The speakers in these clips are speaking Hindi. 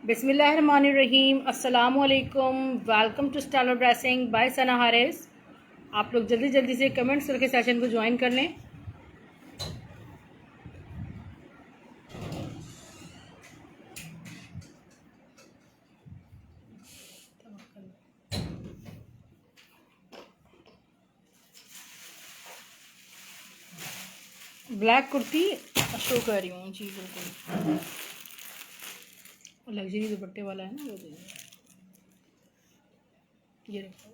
बिस्मिल्लाहिर्रहमानिर्रहीम। अस्सलामुअलैकुम। Welcome to style dressing by Sana Haris. आप लोग जल्दी जल्दी से कमेंट्स करके सेशन को ज्वाइन कर लें। ब्लैक कुर्ती शो कर रही हूँ जी, बिल्कुल लग्जरी दुपट्टे वाला है ना, वो ये रखो।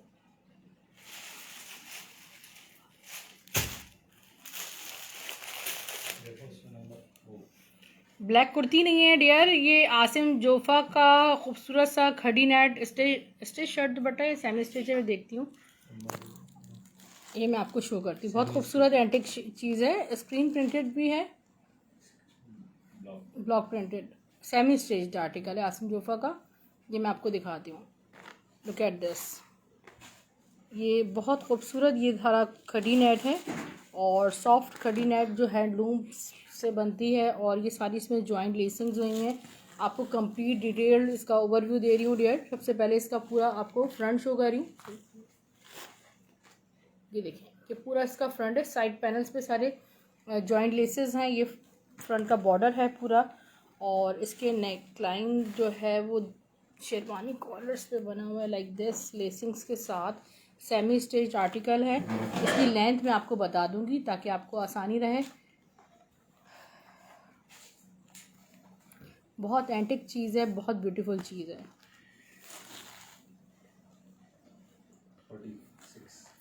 ब्लैक कुर्ती नहीं है डियर, ये आसिम जोफा का खूबसूरत सा खड़ी नेट स्टेज शर्ट दुपट्टा है। सेमी स्टेज में देखती हूँ, ये मैं आपको शो करती हूँ। बहुत खूबसूरत एंटिक चीज़ है, स्क्रीन प्रिंटेड भी है, block printed semi stage article है आसिम जोफा का। ये मैं आपको दिखाती हूँ, लुक एट दिस। ये बहुत खूबसूरत ये धारा खड़ी नेट है और सॉफ्ट खड़ी नेट जो हैंडलूम से बनती है, और ये सारी इसमें जॉइंट लेसिंग्स हुई हैं। आपको कंप्लीट डिटेल इसका ओवरव्यू दे रही हूँ डियर। सबसे पहले इसका पूरा आपको फ्रंट शो कर रही हूँ। ये देखिए कि पूरा इसका फ्रंट है, साइड पैनल्स पे सारे जॉइंट लेसेस हैं। ये फ्रंट का बॉर्डर है पूरा, और इसके नेक लाइन जो है वो शेरवानी कॉलर्स पे बना हुआ है लाइक दिस, लेसिंग्स के साथ। सेमी स्टेज आर्टिकल है। इसकी लेंथ मैं आपको बता दूंगी ताकि आपको आसानी रहे। बहुत एंटिक चीज़ है, बहुत ब्यूटीफुल चीज़ है।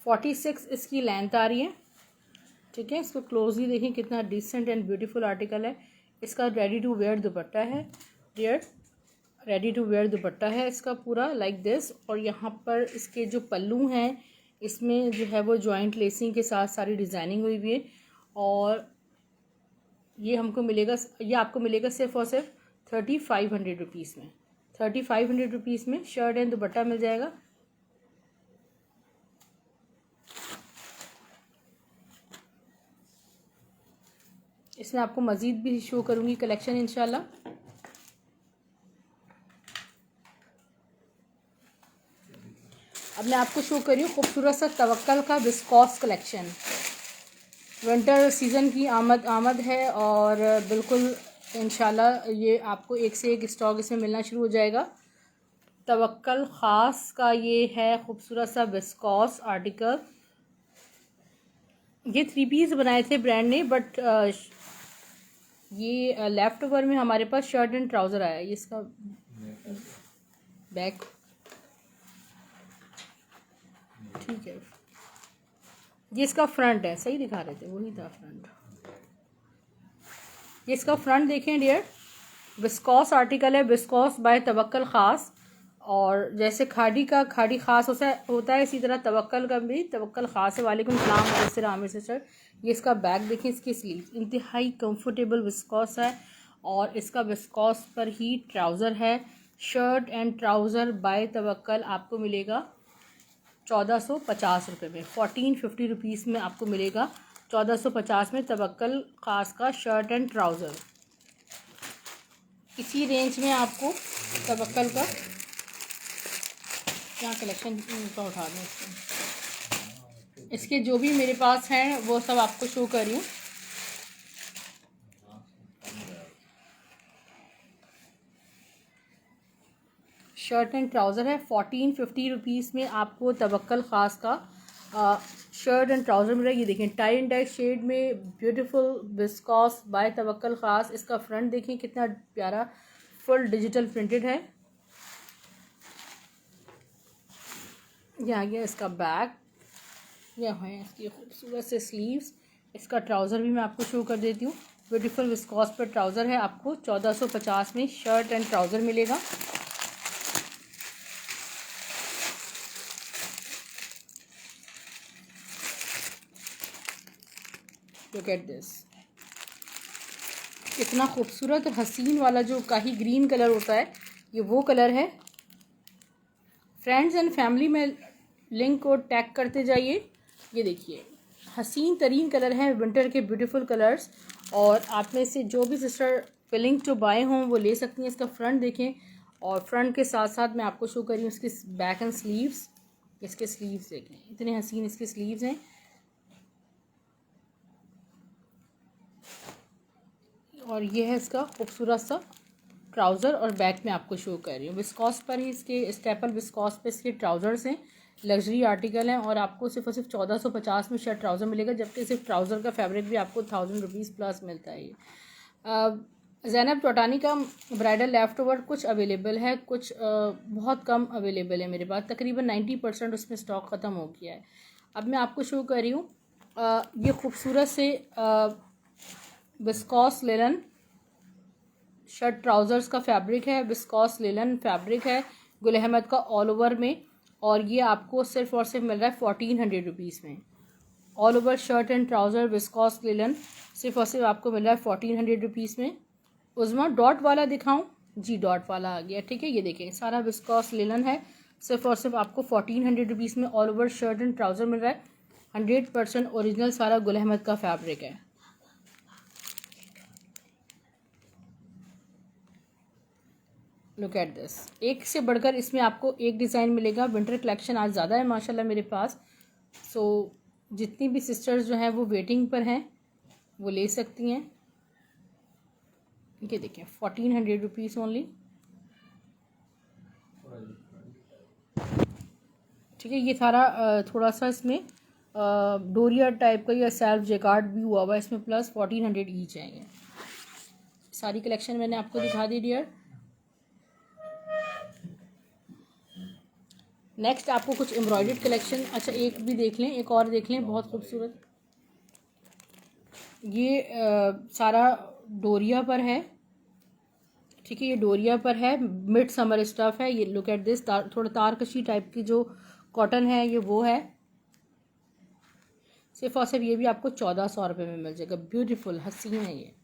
46 इसकी लेंथ आ रही है, ठीक है। इसको क्लोजली देखें, कितना डिसेंट एंड ब्यूटीफुल आर्टिकल है। इसका रेडी टू वेयर दुपट्टा है dear, ready to wear dupatta है इसका पूरा लाइक दिस। और यहाँ पर इसके जो पल्लू हैं इसमें जो है वो जॉइंट लेसिंग के साथ सारी डिज़ाइनिंग हुई हुई है। और ये हमको मिलेगा, ये आपको मिलेगा सिर्फ और सिर्फ 3500 रुपीज़ में। 3500 रुपीज़ में शर्ट एंड दुपट्टा मिल जाएगा। इसमें आपको मज़ीद भी शो करूँगी कलेक्शन इंशाल्लाह। अब मैं आपको शो कर रही हूँ खूबसूरत सा तवक्कल का विस्कॉस कलेक्शन। विंटर सीज़न की आमद है और बिल्कुल इंशाल्लाह ये आपको एक से एक स्टॉक इसमें मिलना शुरू हो जाएगा। तवक्कल ख़ास का ये है खूबसूरत सा विस्कॉस आर्टिकल। ये 3 पीस बनाए थे ब्रांड ने, बट ये लेफ़्ट ओवर में हमारे पास शर्ट एंड ट्राउज़र आया। ये इसका बैक, ठीक है। ये इसका फ्रंट है, सही दिखा रहे थे, वही था फ्रंट। ये इसका फ्रंट देखें डियर, विस्कॉस आर्टिकल है, विस्कॉस बाय तवक्कल ख़ास। और जैसे खाड़ी का खाड़ी ख़ास होता है, इसी तरह तवक्कल का भी तवक्कल ख़ास है। वालेकुम सलाम मुदस्सिर आमिर सिस्टर। ये इसका बैक देखें, इसकी स्लीव इंतहाई कंफर्टेबल विस्कॉस है, और इसका विस्कॉस पर ही ट्राउज़र है। शर्ट एंड ट्राउज़र बाय तवक्कल आपको मिलेगा 1450 रुपये में। 1450 रुपीज़ में आपको मिलेगा 1450 में तवक्कल ख़ास का शर्ट एंड ट्राउज़र। इसी रेंज में आपको तवक्कल का क्या कलेक्शन का उठा दें इसके जो भी मेरे पास हैं वो सब आपको शो कर रही हूँ। शर्ट एंड ट्राउज़र है 1450 रुपीज़ में आपको तवक्कल ख़ास का शर्ट एंड ट्राउज़र मिल रहा है। ये देखें टाई एंड डाई शेड में ब्यूटीफुल विस्कॉस बाय तवक्कल ख़ास। इसका फ्रंट देखें कितना प्यारा, फुल डिजिटल प्रिंटेड है। ये आ गया इसका बैक, ये है इसकी खूबसूरत से स्लीव्स। इसका ट्राउज़र भी मैं आपको शो कर देती हूँ। ब्यूटीफुल विस्कॉस पर ट्राउज़र है, आपको 1450 में शर्ट एंड ट्राउज़र मिलेगा। लुक एट दिस, कितना खूबसूरत और हसीन वाला जो काही ग्रीन कलर होता है, ये वो कलर है। फ्रेंड्स एंड फैमिली में लिंक को टैग करते जाइए। ये देखिए हसीन तरीन कलर है, विंटर के ब्यूटीफुल कलर्स। और आप में से जो भी सिस्टर फिलिंग जो बाय हों वो ले सकती हैं। इसका फ्रंट देखें, और फ्रंट के साथ साथ मैं आपको शो कर रही हूँ इसके बैक एंड स्लीव्स। इसके स्लीव्स देखें, इतने हसीन इसके स्लीव्स हैं। और ये है इसका खूबसूरत सा ट्राउज़र और बैक में आपको शो कर रही हूँ। विस्कॉस पर ही इसके स्टेपल विस्कॉस पे इसके ट्राउज़र्स हैं, लग्जरी आर्टिकल हैं और आपको सिर्फ और सिर्फ 1450 में शर्ट ट्राउज़र मिलेगा, जबकि सिर्फ ट्राउज़र का फैब्रिक भी आपको 1000 रुपीज़ प्लस मिलता है। ज़ैनब टोटानी का ब्राइडल लेफ्ट ओवर कुछ अवेलेबल है, कुछ बहुत कम अवेलेबल है मेरे पास, तकरीबन 90% उसमें स्टॉक ख़त्म हो गया है। अब मैं आपको शो कर रही हूँ ये खूबसूरत से विस्कॉस लिनन शर्ट ट्राउज़र्स का फैब्रिक है, विस्कॉस लिनन फैब्रिक है गुल अहमद का ऑल ओवर में, और ये आपको सिर्फ और सिर्फ मिल रहा है 1400 रुपीज़ में। All over shirt and trouser viscous linen सिर्फ और सिर्फ आपको मिल रहा है 1400 रुपीज़ में। उज़मा डॉट वाला दिखाऊं? जी डॉट वाला आ गया, ठीक है। ये देखें सारा विस्कॉस लिनन है, सिर्फ और सिर्फ आपको 1400 रुपीज़ में all over shirt and trouser मिल रहा है। 100% ओरिजिनल सारा गुल अहमद का फैब्रिक है। लुक एट दिस, एक से बढ़कर इसमें आपको एक डिज़ाइन मिलेगा। विंटर कलेक्शन आज ज़्यादा है माशाल्लाह मेरे पास, सो जितनी भी सिस्टर्स जो हैं वो वेटिंग पर हैं वो ले सकती हैं। ये देखिए 1400 रुपीज़ ओनली, ठीक है। ये सारा थोड़ा सा इसमें डोरिया टाइप का या सेल्फ जेकार्ड भी हुआ हुआ है इसमें, प्लस 1400 ईच है। ये सारी कलेक्शन मैंने आपको दिखा दी डियर। नेक्स्ट आपको कुछ एम्ब्रॉयडर्ड कलेक्शन, अच्छा एक भी देख लें, एक और देख लें, बहुत खूबसूरत। ये सारा डोरिया पर है, ठीक है। ये डोरिया पर है, मिड समर स्टफ है। ये लुक एट दिस, थोड़ा तारकशी टाइप की जो कॉटन है ये वो है। सिर्फ और सिर्फ ये भी आपको 1400 रुपये में मिल जाएगा। ब्यूटीफुल हसीन है ये।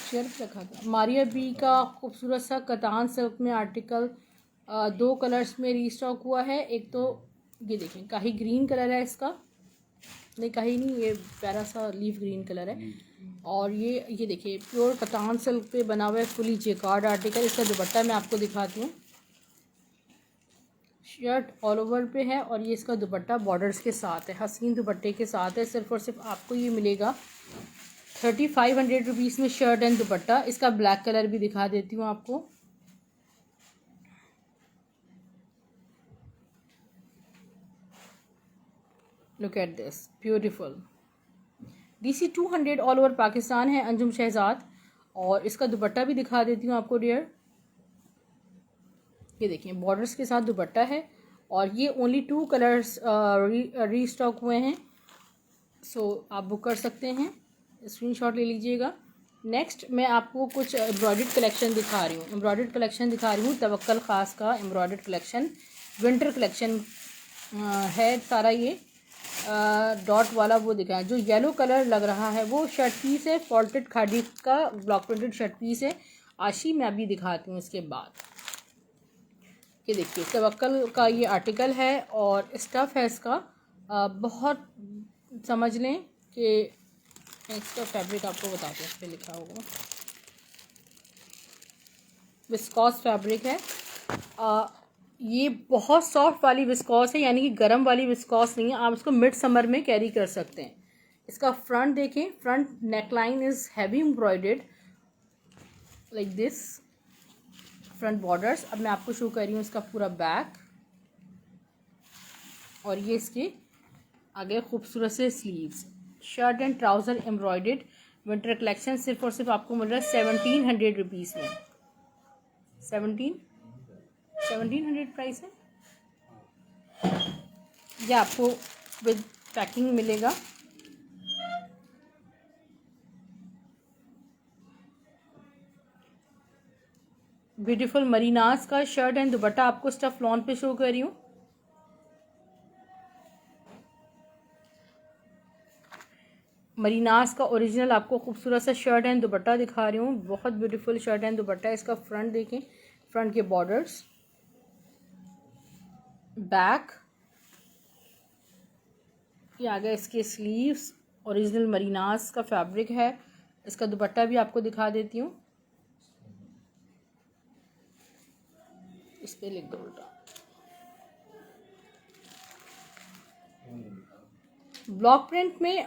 शेयर रखा था मारिया बी का खूबसूरत सा कतान सिल्क में आर्टिकल, 2 कलर्स में रीस्टॉक हुआ है। एक तो ये देखें काही ग्रीन कलर है इसका, नहीं काही नहीं, ये प्यारा सा लीफ ग्रीन कलर है। और ये देखिए प्योर कतान सिल्क पे बना हुआ है, फुली जेकार्ड आर्टिकल। इसका दुपट्टा मैं आपको दिखाती हूँ। शर्ट ऑल ओवर पे है और ये इसका दुपट्टा बॉर्डर्स के साथ है, हसीन दुपट्टे के साथ है। सिर्फ और सिर्फ आपको ये मिलेगा 3500 रुपीज़ में शर्ट एंड दुपट्टा। इसका ब्लैक कलर भी दिखा देती हूँ आपको। Look at this beautiful. DC 200 all over Pakistan है, अंजुम शहजाद। और इसका दुपट्टा भी दिखा देती हूँ आपको डियर। ये देखिए बॉर्डर्स के साथ दुपट्टा है और ये ओनली 2 कलर्स रीस्टॉक हुए हैं, सो आप बुक कर सकते हैं, स्क्रीनशॉट ले लीजिएगा। नेक्स्ट मैं आपको कुछ एम्ब्रॉयडर्ड कलेक्शन दिखा रही हूँ। एम्ब्रॉयडर्ड कलेक्शन दिखा रही हूँ, तवक्कल ख़ास का एम्ब्रॉयडर्ड कलेक्शन विंटर कलेक्शन है सारा। ये डॉट वाला वो दिखाया, जो येलो कलर लग रहा है वो शर्ट पीस है, फॉल्टेड खादी का ब्लॉक प्रिंटेड शर्ट पीस है। आशी मैं अभी दिखाती हूँ इसके बाद। ये देखिए तवक्कल का ये आर्टिकल है और स्टफ़ है इसका बहुत, समझ लें कि इसका फैब्रिक आपको बताते हैं, इस पर लिखा होगा विस्कॉस फैब्रिक है। ये बहुत सॉफ्ट वाली विस्कॉस है, यानी कि गर्म वाली विस्कॉस नहीं है। आप इसको मिड समर में कैरी कर सकते हैं। इसका फ्रंट देखें, front neckline is heavy embroidered like this, front borders. अब मैं आपको शो कर रही हूँ इसका पूरा बैक, और ये इसके आगे खूबसूरत से sleeves. Shirt and trouser embroidered winter collection सिर्फ और सिर्फ आपको मिल रहा है 1700 रुपीज़ में। 1700 प्राइस है। ये आपको विद पैकिंग मिलेगा। ब्यूटीफुल मरीनास का शर्ट एंड दुपट्टा आपको स्टफ लॉन पे शो कर रही हूँ। मरीनास का ओरिजिनल आपको खूबसूरत सा शर्ट एंड दुपट्टा दिखा रही हूँ। बहुत ब्यूटीफुल शर्ट एंड दुपट्टा है। इसका फ्रंट देखें, फ्रंट के बॉर्डर्स, बैक, ये आ गया इसके स्लीव्स। ओरिजिनल मरीनास का फैब्रिक है, इसका दुपट्टा भी आपको दिखा देती हूँ, इस पे लिख दो उल्टा। ब्लॉक प्रिंट में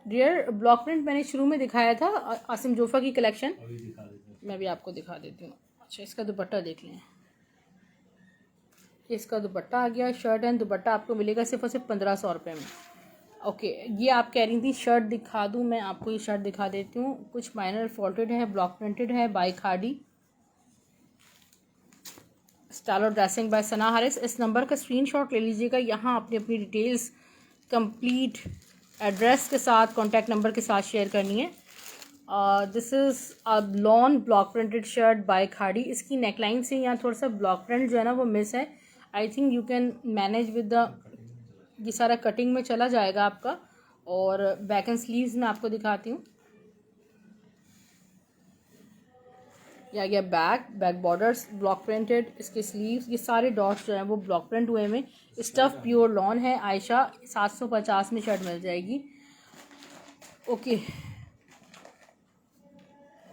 डियर, ब्लॉक प्रिंट मैंने शुरू में दिखाया था आसिम जोफ़ा की कलेक्शन, मैं भी आपको दिखा देती हूँ। अच्छा, इसका दुपट्टा देख लें, इसका दुपट्टा आ गया। शर्ट एंड दुपट्टा आपको मिलेगा सिर्फ और सिर्फ 1500 रुपये में। ओके, ये आप कह रही थी शर्ट दिखा दूँ, मैं आपको ये शर्ट दिखा देती हूँ। कुछ माइनर फॉल्टेड है, ब्लॉक प्रिंटेड है, बाय खाड़ी, स्टाइल और ड्रेसिंग बाय सना हारिस। इस नंबर का स्क्रीनशॉट ले लीजिएगा, यहाँ आपने अपनी डिटेल्स कंप्लीट एड्रेस के साथ, कॉन्टैक्ट नंबर के साथ शेयर करनी है। This is a lawn block printed shirt by Khaadi. इसकी नेकलाइन से यहाँ थोड़ा सा ब्लॉक प्रिंट जो है ना वो मिस है। I think you can manage with the, ये सारा कटिंग में चला जाएगा आपका। और बैक एंड स्लीव्स में आपको दिखाती हूँ, या गया बैक बॉर्डर्स ब्लॉक प्रिंटेड, इसके स्लीव्स, ये सारे डॉट्स जो हैं वो ब्लॉक प्रिंट हुए में। स्टफ प्योर लॉन है। आयशा 750 में शर्ट मिल जाएगी। ओके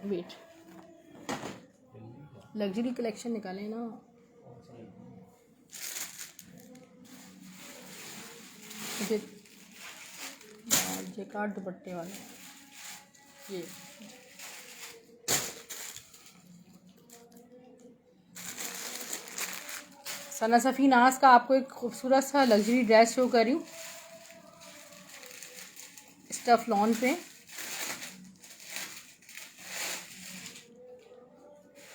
वेट, लग्जरी कलेक्शन निकालें ना, मुझे कार्ड दुपट्टे वाले, ये सना सफ़ी नाज का आपको एक खूबसूरत सा लग्जरी ड्रेस शो कर रही हूँ, स्टफ लॉन पे,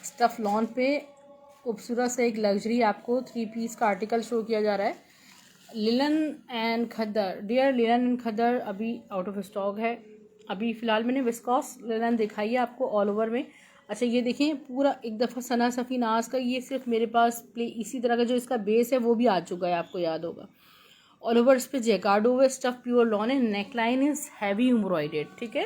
स्टफ लॉन पे खूबसूरत से एक लग्जरी आपको 3 पीस का आर्टिकल शो किया जा रहा है। Linen and khaddar, dear linen and khaddar अभी आउट ऑफ स्टॉक है। अभी फ़िलहाल मैंने विस्कॉस लिलन दिखाई है आपको ऑल ओवर में। अच्छा, ये देखें पूरा एक दफ़ा सना सफ़ी नाज का, ये सिर्फ मेरे पास प्ले इसी तरह का जो इसका बेस है वो भी आ चुका है, आपको याद होगा। ऑल ओवर इस पर जैकार्ड हुआ, स्टफ प्योर लॉन है, नेकलाइन इज हैवी एम्ब्रॉयडेड, ठीक है।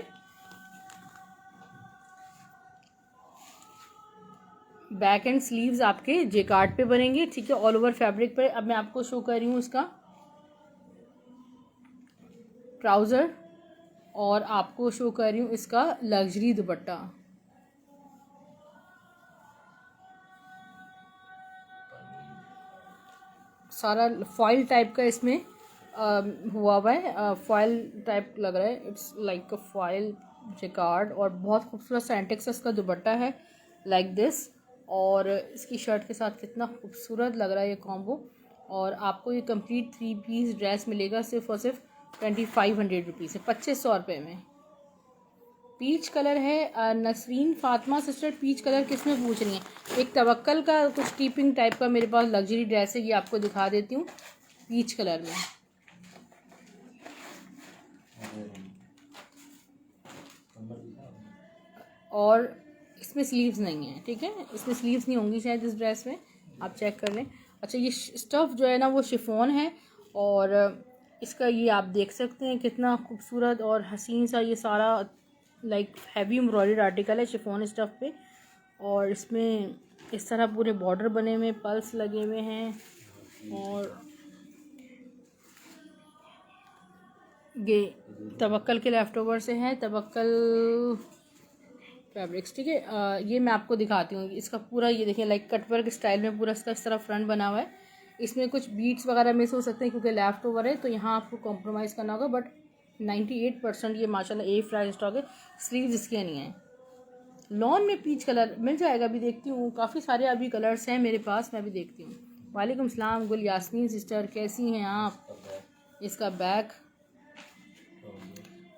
बैक एंड स्लीव्स आपके जेकार्ड पे बनेंगे, ठीक है, ऑल ओवर फैब्रिक पर। अब मैं आपको शो कर रही हूँ इसका ट्राउज़र, और आपको शो कर रही हूँ इसका लग्जरी दुपट्टा। सारा फॉइल टाइप का इसमें हुआ हुआ है, फॉइल टाइप लग रहा है, it's like a foil jacquard, और बहुत खूबसूरत सा एंटिक्स का दुपट्टा है लाइक दिस। और इसकी शर्ट के साथ कितना खूबसूरत लग रहा है ये कॉम्बो। और आपको ये कंप्लीट 3 पीस ड्रेस मिलेगा सिर्फ और सिर्फ 2500 रुपीज़ से, 2500 रुपये में। पीच कलर है, Nasreen Fatima sister, peach colour किस में पूछ रही हैं? एक तवक्कल का कुछ टीपिंग टाइप का मेरे पास लग्जरी ड्रेस है, ये आपको दिखा देती हूँ पीच कलर में। और इसमें स्लीव्स नहीं है, ठीक है, इसमें स्लीव्स नहीं होंगी शायद इस ड्रेस में, आप चेक कर लें। अच्छा, ये स्टफ़ जो है ना वो शिफॉन है, और इसका ये आप देख सकते हैं कितना खूबसूरत और हसीन सा ये सारा लाइक हैवी एम्ब्रॉयडर्ड आर्टिकल है शिफॉन स्टफ़ पे। और इसमें इस तरह पूरे बॉर्डर बने हुए, पल्स लगे हुए हैं, और ये तवक्कल के लेफ्ट ओवर से है, तवक्कल फैब्रिक्स, ठीक है। ये मैं आपको दिखाती हूँ इसका पूरा, ये देखिए लाइक कटवर्क स्टाइल में पूरा इसका इस तरह फ्रंट बना हुआ है। इसमें कुछ बीट्स वगैरह मिस हो सकते हैं क्योंकि लेफ्ट ओवर है, तो यहाँ आपको कॉम्प्रोमाइज़ करना होगा, बट 98% ये माशाल्लाह ए फ्राई स्टॉक है। स्लीव्स इसके नहीं है। लॉन में पीच कलर मिल जाएगा, अभी देखती हूँ, काफ़ी सारे अभी कलर्स हैं मेरे पास, मैं भी देखती हूँ। वालेकुम सलाम गुल यास्मीन सिस्टर, कैसी हैं आप? इसका बैक,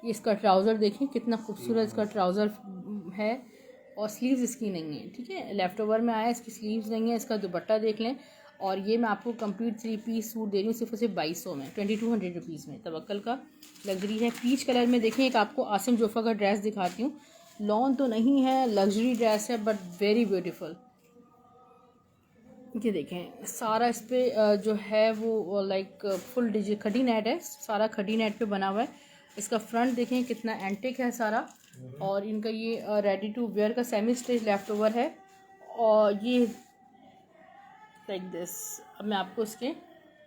ये इसका ट्राउज़र देखें कितना खूबसूरत इसका ट्राउज़र है, और स्लीव्स इसकी नहीं है, ठीक है, लेफ़्ट ओवर में आया, इसकी स्लीव्स नहीं है। इसका दुपट्टा देख लें। और ये मैं आपको कंप्लीट 3 पीस सूट दे रही हूँ सिर्फ और सिर्फ 2200 में, 2200 रुपीज़ में। तवक्कल का लग्जरी है, पीच कलर में। देखें, एक आपको आसिम जोफ़ा का ड्रेस दिखाती हूँ, लॉन तो नहीं है, लग्जरी ड्रेस है, बट वेरी ब्यूटीफुल। ये देखें सारा इस पर जो है वो लाइक फुल डिजिट खड़ी नेट है, सारा खड़ी नेट पे बना हुआ है। इसका फ्रंट देखें कितना एंटिक है सारा, और इनका ये रेडी टू वेयर का सेमी स्टिच लेफ्ट ओवर है, और ये लाइक दिस। अब मैं आपको इसके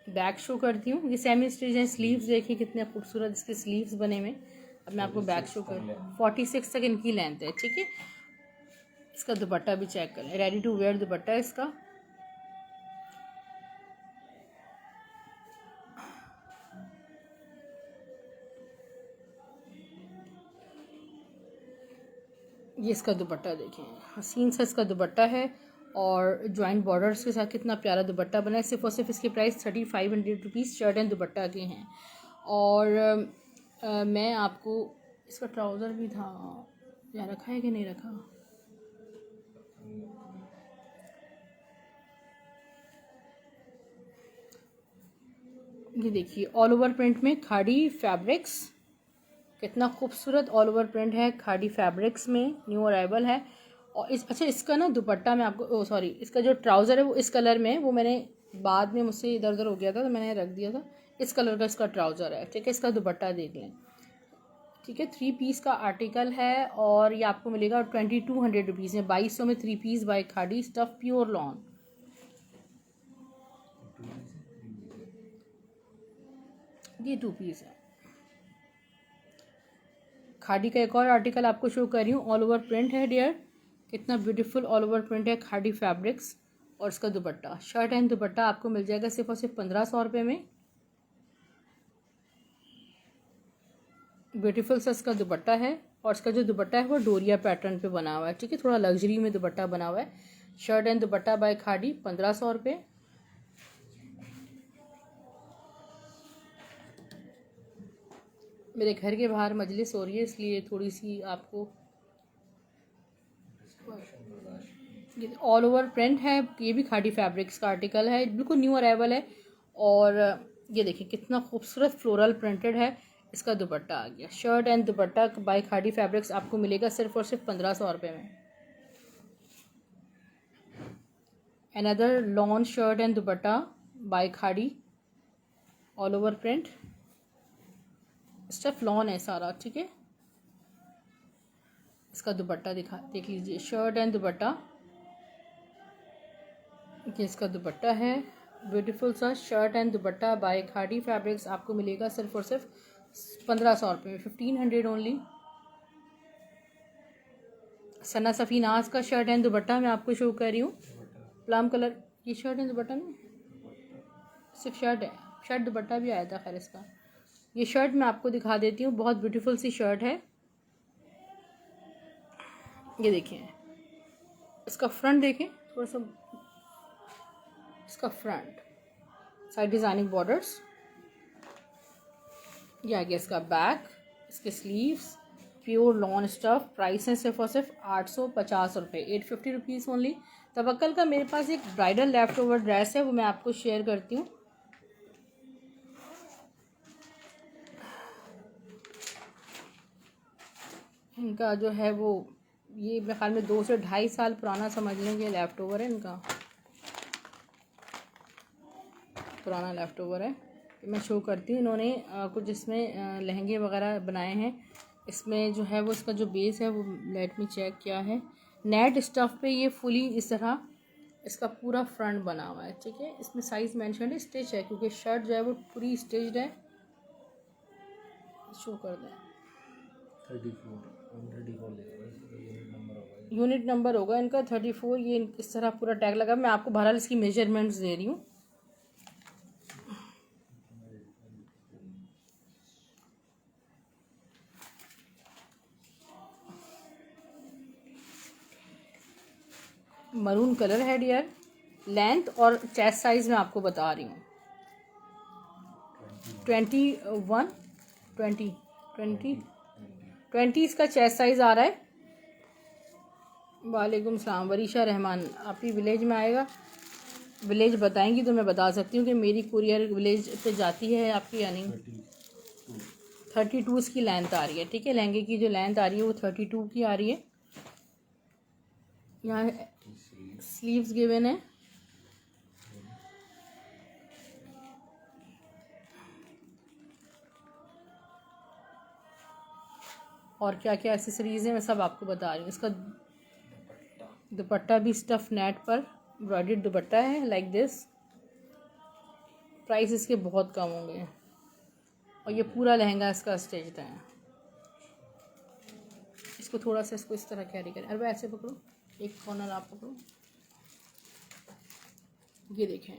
बैक शो करती हूँ, ये सेमी स्टिच है। स्लीव्स देखिए कितने खूबसूरत इसके स्लीव्स बने हुए। अब मैं आपको बैक शो कर 46 तक इनकी लेंथ है, ठीक है। इसका दुपट्टा भी चेक कर लें, रेडी टू वेयर दुपट्टा है इसका। ये इसका दुपट्टा देखें, हसीन सा इसका दुपट्टा है और जॉइंट बॉर्डर्स के साथ कितना प्यारा दुपट्टा बना है। सिर्फ और सिर्फ इसके प्राइस 3500 रुपीज़ शर्ट एंड दुपट्टा के हैं। और मैं आपको इसका ट्राउज़र भी था, या रखा है कि नहीं रखा, ये देखिए ऑल ओवर प्रिंट में खाड़ी फैब्रिक्स, कितना खूबसूरत ऑल ओवर प्रिंट है खाड़ी फैब्रिक्स में, न्यू अराइवल है। और अच्छा इसका ना दुपट्टा मैं आपको सॉरी इसका जो ट्राउज़र है वो इस कलर में है, वो मैंने बाद में मुझसे इधर उधर हो गया था तो मैंने रख दिया था। इस कलर का इसका ट्राउज़र है, ठीक है। इसका दुपट्टा देख लें, ठीक है। 3 पीस का आर्टिकल है और ये आपको मिलेगा 2200 रुपीज़ में, 2200 में 3 पीस बाय खाड़ी स्टफ प्योर लॉन। ये 2 पीस है। खाड़ी का एक और आर्टिकल आपको शो कर रही हूँ, ऑल ओवर प्रिंट है डियर, कितना ब्यूटीफुल ऑल ओवर प्रिंट है खाड़ी फैब्रिक्स। और इसका दुपट्टा, शर्ट एंड दुपट्टा आपको मिल जाएगा सिर्फ और सिर्फ 1500 रुपये में। ब्यूटीफुल सा इसका दुपट्टा है और इसका जो दुपट्टा है वो डोरिया पैटर्न पे बना हुआ है, ठीक है। थोड़ा लग्जरी में दुपट्टा बना हुआ है। शर्ट एंड दुपट्टा बाय खाड़ी 1500 रुपये। मेरे घर के बाहर मजलिस हो रही है इसलिए थोड़ी सी आपको, ये ऑल ओवर प्रिंट है, ये भी खाड़ी फैब्रिक्स का आर्टिकल है, बिल्कुल न्यू अराइवल है। और ये देखिए कितना खूबसूरत फ्लोरल प्रिंटेड है। इसका दुपट्टा आ गया, shirt and dupatta by Khaadi fabrics आपको मिलेगा सिर्फ और सिर्फ 1500 रुपये में। Another lawn shirt and dupatta by Khaadi, all over print, stuff lawn है सारा, ठीक है। इसका दुपट्टा देख लीजिए, शर्ट एंड दुपट्टा, ये इसका दुपट्टा है, ब्यूटीफुल सा shirt and dupatta by Khaadi fabrics आपको मिलेगा सिर्फ और सिर्फ 1500 रुपये में, 1500 ओनली। सना सफ़ीनाज का शर्ट एंड दुपट्टा मैं आपको शो कर रही हूँ, प्लम कलर। ये शर्ट एंड दुपट्टा नहीं, सिर्फ शर्ट है, शर्ट दुपट्टा भी आया था खैर इसका। ये शर्ट मैं आपको दिखा देती हूँ, बहुत ब्यूटीफुल सी शर्ट है। ये देखिए इसका फ्रंट देखें थोड़ा सा, इसका फ्रंट साइड डिज़ाइनिंग बॉर्डर्स, ये आ गया इसका बैक, इसके sleeves, pure lawn stuff. Price है सिर्फ और सिर्फ 850 रुपये, 850 रुपीज़ ओनली। तवक्कल का मेरे पास एक ब्राइडल लेफ्ट ओवर ड्रेस है, वो मैं आपको शेयर करती हूँ। इनका जो है वो, ये मेरे ख्याल में 2 से 2.5 साल पुराना समझ लेंगे लेफ़्ट ओवर है, इनका पुराना लेफ़्ट ओवर है। मैं शो करती हूँ। इन्होंने कुछ इसमें लहंगे वगैरह बनाए हैं। इसमें जो है वो इसका जो बेस है वो, लेट मी चेक क्या है, नेट स्टफ़ पे ये फुली इस तरह इसका पूरा फ्रंट बना हुआ है, ठीक है। इसमें साइज़ मेंशन है, स्टिच है, क्योंकि शर्ट जो है वो पूरी स्टिच्ड है। शो कर दें, 34 यूनिट नंबर होगा इनका 34। ये इस तरह पूरा टैग लगा। मैं आपको बहरहाल इसकी मेजरमेंट्स दे रही हूँ। मरून कलर है डियर। लेंथ और चेस्ट साइज मैं आपको बता रही हूँ, 20 इसका चेस्ट साइज आ रहा है। वालेकुम सलाम वरीशा रहमान, आपकी विलेज में आएगा, विलेज बताएंगी तो मैं बता सकती हूँ कि मेरी कुरियर विलेज पे जाती है आपकी, यानी 32 इसकी लेंथ आ रही है, ठीक है। लहंगे की जो लेंथ आ रही है वो 32 की आ रही है। यहाँ स्लीव्स गिवन है, और क्या क्या एक्सेसरीज है मैं सब आपको बता रही हूँ। इसका दुपट्टा भी स्टफ नेट पर एम्ब्रॉयडर्ड दुपट्टा है, लाइक दिस। प्राइस इसके बहुत कम होंगे और ये पूरा लहंगा इसका स्टिच्ड है। इसको थोड़ा सा इसको इस तरह कैरी करें, अरे ऐसे पकड़ो, एक कॉर्नर आप पकड़ो, ये देखें,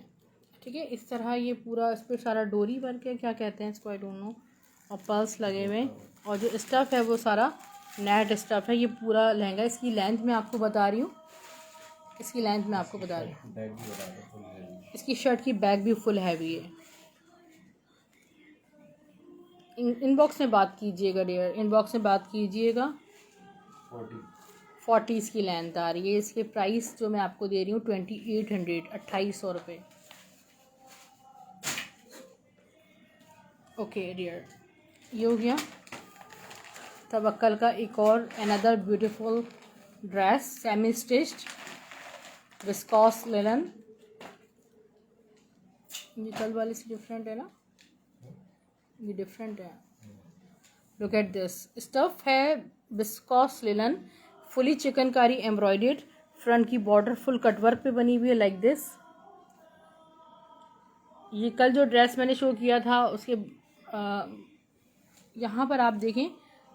ठीक है। इस तरह ये पूरा इस पर सारा डोरी वर्क है, क्या कहते हैं इसको, आई डोंट नो, और पर्ल्स लगे हुए, और जो स्टफ़ है वो सारा नेट स्टफ़ है। ये पूरा लहंगा, इसकी लेंथ मैं आपको बता रही हूँ, इसकी लेंथ मैं आपको बता रही हूँ, इसकी शर्ट की बैक भी फुल हैवी है। इनबॉक्स में बात कीजिएगा डियर, इनबॉक्स में बात कीजिएगा। 40 इसकी लेंथ आ रही है। इसके प्राइस जो मैं आपको दे रही हूँ 2800, 2800 रुपये। ओके डियर, ये हो गया तवक्कल का एक और another beautiful dress, semi stitched viscous linen. ये कल वाले से डिफरेंट है ना, ये डिफरेंट है। लुक एट दिस, स्टफ है viscous linen, fully chikankari embroidered, front की बॉर्डर फुल कटवर्क पे बनी हुई है लाइक दिस। ये कल जो ड्रेस मैंने शो किया था उसके यहाँ पर आप देखें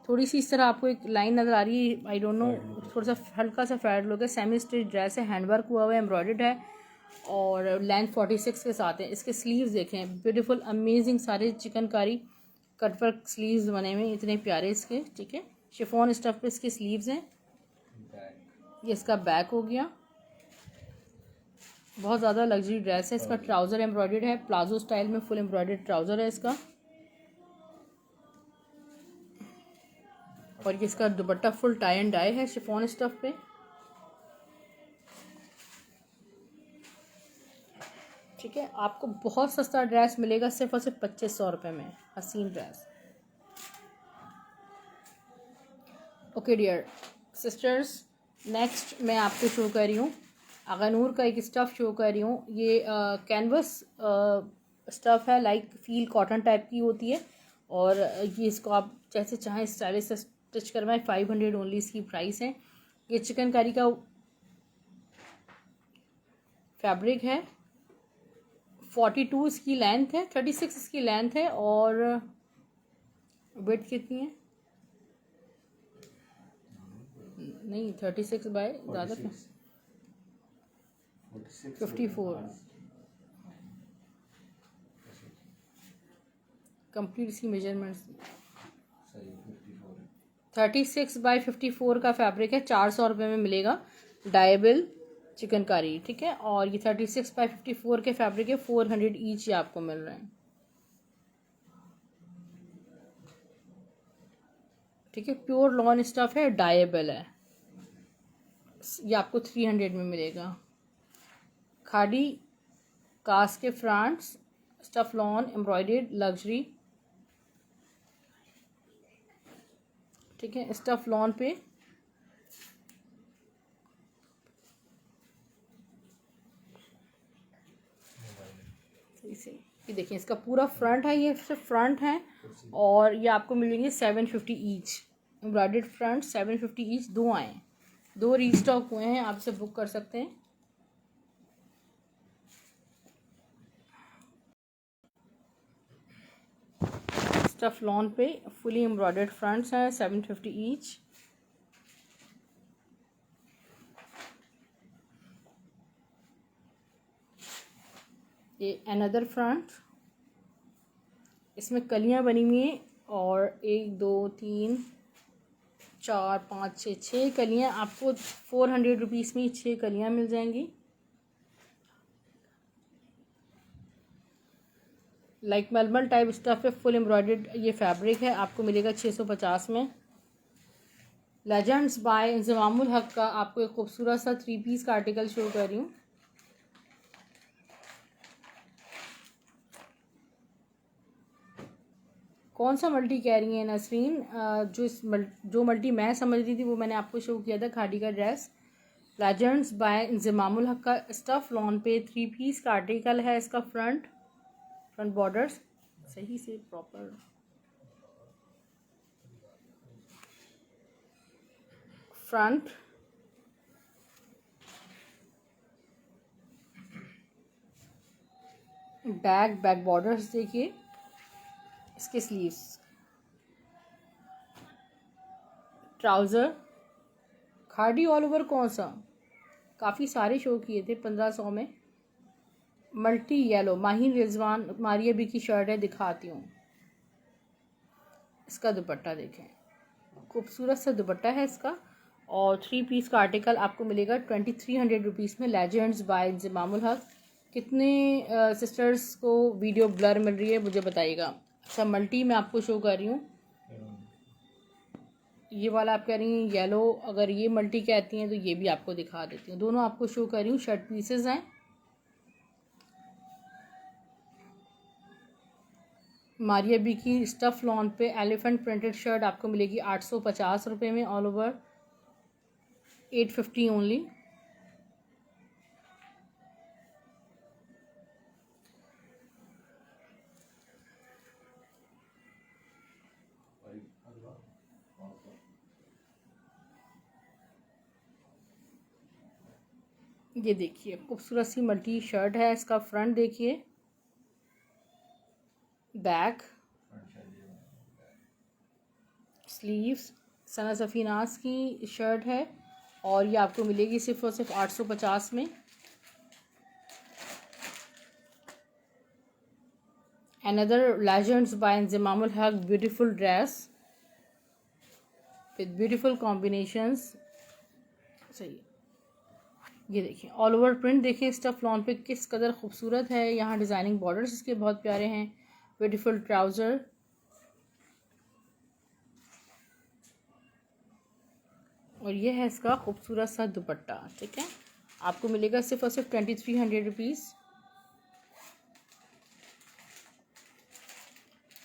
थोड़ी सी इस तरह आपको एक लाइन नज़र आ रही है, आई डोंट नो, थोड़ा सा हल्का सा फैड लुक है। सेमी स्टिच ड्रेस है, हैंडवर्क हुआ हुआ है, एम्ब्रॉयडर्ड है, और लेंथ 46 के साथ है। इसके स्लीव्स देखें, ब्यूटीफुल अमेजिंग, सारे चिकनकारी कटवर्क स्लीव्स बने हुए, इतने प्यारे इसके, ठीक है। शिफॉन स्टफ पे इसके स्लीव्स हैं। ये इसका बैक हो गया, बहुत ज़्यादा लग्जरी ड्रेस है। इसका ट्राउज़र एम्ब्रॉयडर्ड है, प्लाजो स्टाइल में फुल एम्ब्रॉयडर्ड ट्राउज़र है इसका, और ये इसका dupatta full tie and dye है शिफॉन स्टफ पे, ठीक है। आपको बहुत सस्ता ड्रेस मिलेगा सिर्फ और सिर्फ 2500 रुपये में, हसीन ड्रेस। ओके डियर सिस्टर्स, नेक्स्ट मैं आपको शो कर रही हूँ अगनूर का एक स्टफ़ शो कर रही हूँ। ये कैनवस स्टफ़ है, लाइक फील कॉटन टाइप की होती है, और ये इसको आप जैसे चाहें स्टाइलिश से स्टिच करवाएं। 500 ओनली इसकी प्राइस है। ये चिकनकारी का फैब्रिक है, 42 इसकी लेंथ है, 36 इसकी लेंथ है, और विड्थ कितनी है, नहीं 36 बाय ज़्यादा 54 कंप्लीट इसकी मेजरमेंट्स। 36 बाय 54 का फैब्रिक है, 400 रुपये में मिलेगा डायबल चिकनकारी, ठीक है। और ये 36 बाय 54 के फैब्रिक है, 400 ईच ये आपको मिल रहे हैं, ठीक है। प्योर लॉन स्टफ है, डायबल है, ये आपको 300 में मिलेगा। खादी कास के fronts, stuff lawn embroidered luxury, ठीक है। स्टफ लॉन पे ये देखिए, इसका पूरा फ्रंट है, ये सिर्फ फ्रंट है, और ये आपको मिलेंगे 750 ईच एम्ब्रॉयडर्ड फ्रंट, 750 ईच। दो आए हैं, 2 रीस्टॉक हुए हैं, आप इसे बुक कर सकते हैं। स्टफ लॉन पे फुली एम्ब्रॉयडर्ड फ्रंट्स हैं, 750 ईच। ये अनदर फ्रंट, इसमें कलियां बनी हुई हैं, और 1 2 3 4 5 6 6 कलियां आपको 400 रुपीज़ में 6 कलियां मिल जाएंगी। लाइक मलमल टाइप स्टफ है, फुल एम्ब्रॉयडर्ड ये फैब्रिक है, आपको मिलेगा 650 में। लेजेंड्स बाय इंज़मामुल हक का आपको एक खूबसूरत सा 3 पीस का आर्टिकल शो कर रही हूँ। कौन सा मल्टी कह रही है नसरीन? जो मल्टी मैं समझ रही थी वो मैंने आपको शो किया था, खादी का ड्रेस। लेजेंड्स बाय इंज़मामुल हक का स्टफ लॉन पे 3 पीस का आर्टिकल है। इसका फ्रंट बॉर्डर्स सही से प्रॉपर, फ्रंट बैक बॉर्डर्स देखिए, इसके स्लीव्स, ट्राउज़र खाड़ी ऑल ओवर कौन सा, काफ़ी सारे शो किए थे 1500 में। मल्टी येलो माहिर रिजवान मारिया बी की शर्ट है, दिखाती हूँ। इसका दुपट्टा देखें, खूबसूरत सा दुपट्टा है इसका। और 3 पीस का आर्टिकल आपको मिलेगा 2300 रुपीज़ में। लेजेंड्स बाय इंज़मामुल हक। कितने सिस्टर्स को वीडियो ब्लर मिल रही है मुझे बताइएगा। अच्छा, मल्टी मैं आपको शो कर रही हूँ, ये वाला आप कह रही हैं येलो, अगर ये मल्टी कहती हैं तो ये भी आपको दिखा देती हूँ। दोनों आपको शो कर रही हूँ, शर्ट पीसेस हैं। मारिया बी की स्टफ लॉन पे एलिफेंट प्रिंटेड शर्ट आपको मिलेगी 850 रुपये में, ऑल ओवर 850 ओनली। ये देखिए खूबसूरत सी मल्टी शर्ट है, इसका फ्रंट देखिए, बैक, स्लीव्स। सना सफ़ीनास की शर्ट है और ये आपको मिलेगी सिर्फ और सिर्फ 850 में। अनदर लेजेंड्स बाय इंज़मामुल हक beautiful dress with beautiful combinations. सही, ये देखिए ऑल ओवर प्रिंट देखिए स्टफ लॉन पे किस कदर खूबसूरत है। यहाँ डिज़ाइनिंग बॉर्डर्स इसके बहुत प्यारे हैं। ब्यूटीफुल ट्राउज़र और ये है इसका खूबसूरत सा दुपट्टा। ठीक है, आपको मिलेगा सिर्फ और सिर्फ 2300 रुपीज़।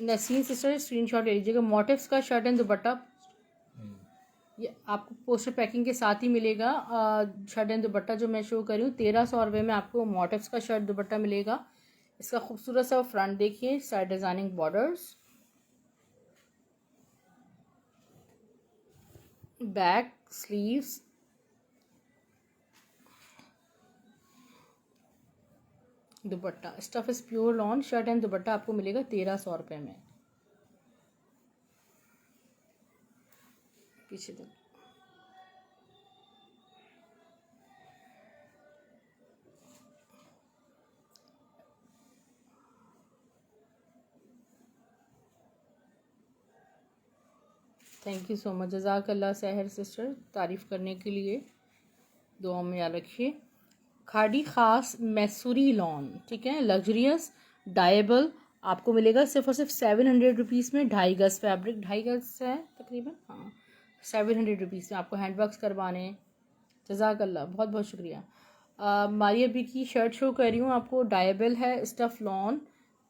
नसीन सिस्टर स्क्रीनशॉट ले लीजिएगा। मोटिव्स का शर्ट एंड दुपट्टा ये आपको पोस्टर पैकिंग के साथ ही मिलेगा। शर्ट एंड दुपट्टा जो मैं शो कर रही हूँ 1300 रुपये में आपको मोटिव्स का शर्ट दुपट्टा मिलेगा। इसका खूबसूरत सा फ्रंट देखिए, side designing borders, back, sleeves, dupatta. Stuff is pure lawn. Shirt and दुपट्टा आपको मिलेगा 1300 रुपये में। पीछे तक थैंक यू सो मच, जज़ाकल्लाह सहर सिस्टर, तारीफ़ करने के लिए। दुआ में याद रखिए। खाड़ी ख़ास मैसूरी लॉन, ठीक है, लग्जरियस डाइबल आपको मिलेगा सिर्फ और सिर्फ 700 रुपीज़ में। 2.5 गज़ फैब्रिक, 2.5 गज़ है तकरीबन, हाँ। 700 रुपीज़ में आपको हैंडवर्क्स करवाने। जज़ाकल्लाह, बहुत बहुत शुक्रिया। मारिया बी की शर्ट शो कर रही हूँ आपको, डाइबल है, स्टफ लॉन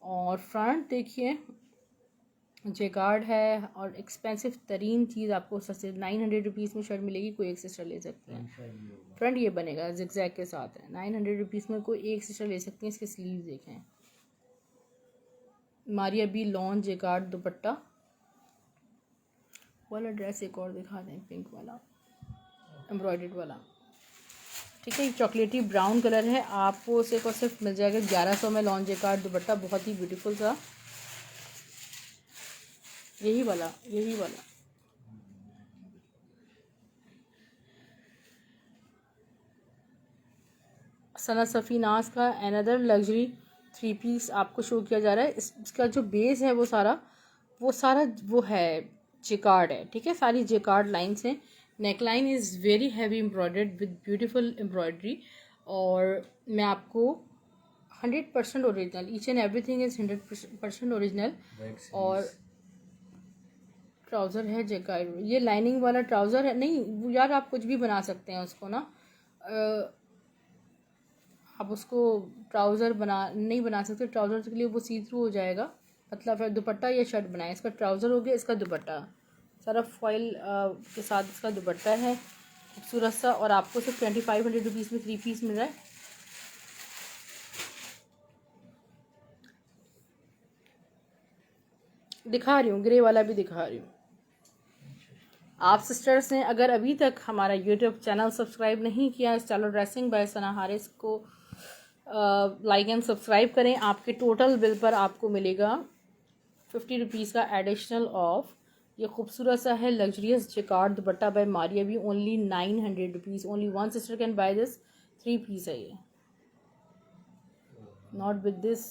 और फ्रंट देखिए जेकार्ड है। और एक्सपेंसिव तरीन चीज़ आपको सस्ते 900 रुपीज़ में शर्ट मिलेगी, कोई एक सिस्टर ले सकती हैं। फ्रंट ये बनेगा जिगजैग के साथ है, 900 रुपीज़ में कोई एक सिस्टर ले सकती हैं। इसके स्लीव देखें, Maria B lawn jacquard dupatta वाला ड्रेस एक और दिखा दें, पिंक वाला एम्ब्रॉयडर्ड वाला। ठीक है, चॉकलेटी ब्राउन कलर है, आपको सिर्फ और सिर्फ मिल जाएगा 1100 में लॉन जेकार्ड दुपट्टा, बहुत ही ब्यूटीफुल सा। यही वाला सना सफ़ीनास का अनदर लग्जरी 3 पीस आपको शो किया जा रहा है। इसका जो बेस है वो सारा वो है जेकार्ड है। ठीक है, सारी जेकार्ड लाइन्स हैं। Neck line is very heavy embroidered with beautiful embroidery. और मैं आपको 100% original, each and everything is 100% original. और ट्राउज़र है जेकार्ड, ये लाइनिंग वाला ट्राउज़र है। नहीं यार, आप कुछ भी बना सकते हैं उसको ना, आप उसको ट्राउज़र नहीं बना सकते। ट्राउज़र के लिए वो सी थ्रू हो जाएगा, मतलब फिर दुपट्टा या शर्ट बनाए। इसका ट्राउज़र हो गया, इसका दुपट्टा सारा फॉइल के साथ इसका दुपट्टा है खूबसूरत सा। और आपको सिर्फ 2500 रुपीज़ में 3 पीस मिल रहा है। दिखा रही हूँ, ग्रे वाला भी दिखा रही हूँ। आप सिस्टर्स ने अगर अभी तक हमारा यूट्यूब चैनल सब्सक्राइब नहीं किया, style dressing by Sana Haris को लाइक एंड सब्सक्राइब करें। आपके टोटल बिल पर आपको मिलेगा 50 रुपीज़ का एडिशनल ऑफ ये खूबसूरत सा है luxurious jacquard dupatta by Maria भी, only 900 rupees. Only one sister can buy this. 3 piece है ये, नॉट विद दिस।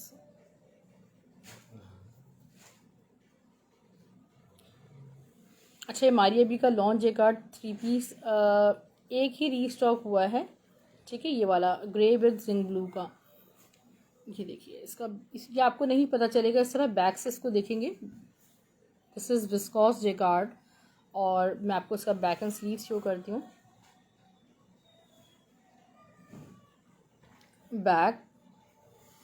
अच्छा, ये मारिया भी का लॉन्च जिकार्ड 3 पीस एक ही रीस्टॉक हुआ है, ठीक है। ये वाला ग्रे विद जिंक ब्लू का, ये देखिए इसका, ये आपको नहीं पता चलेगा इस तरह बैक से इसको देखेंगे। दिस इज़ विस्कॉस जेकार्ड, और मैं आपको इसका बैक एंड स्लीव शो करती हूँ। Back